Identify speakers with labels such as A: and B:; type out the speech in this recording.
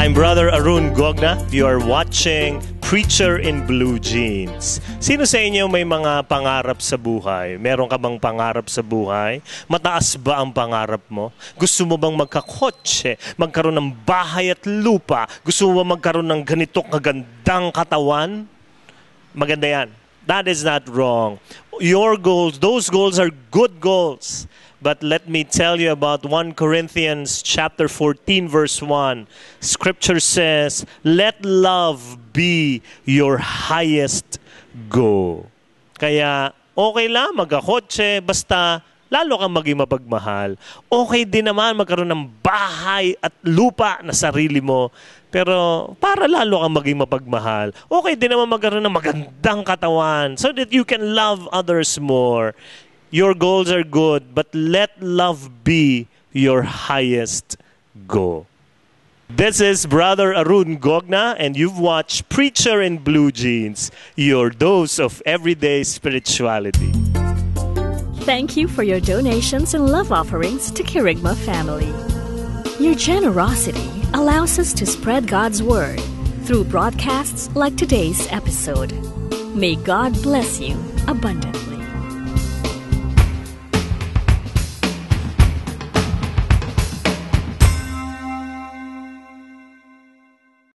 A: I'm Brother Arun Gogna. You are watching Preacher in Blue Jeans. Sino sa inyo may mga pangarap sa buhay? Meron ka bang pangarap sa buhay? Mataas ba ang pangarap mo? Gusto mo bang magkakotse? Magkaroon ng bahay at lupa? Gusto mo bang magkaroon ng ganito kagandang katawan? Maganda yan. That is not wrong. Your goals, those goals are good goals. But let me tell you about 1 Corinthians chapter 14 verse 1. Scripture says, let love be your highest goal. Kaya okay lang magkakotse, basta lalo kang maging mapagmahal. Okay din naman magkaroon ng bahay at lupa na sarili mo. Pero para lalo kang maging mapagmahal, okay din naman magkaroon ng magandang katawan so that you can love others more. Your goals are good, but let love be your highest goal. This is Brother Arun Gogna, and you've watched Preacher in Blue Jeans, your dose of everyday spirituality.
B: Thank you for your donations and love offerings to Kerygma family. Your generosity allows us to spread God's word through broadcasts like today's episode. May God bless you abundantly.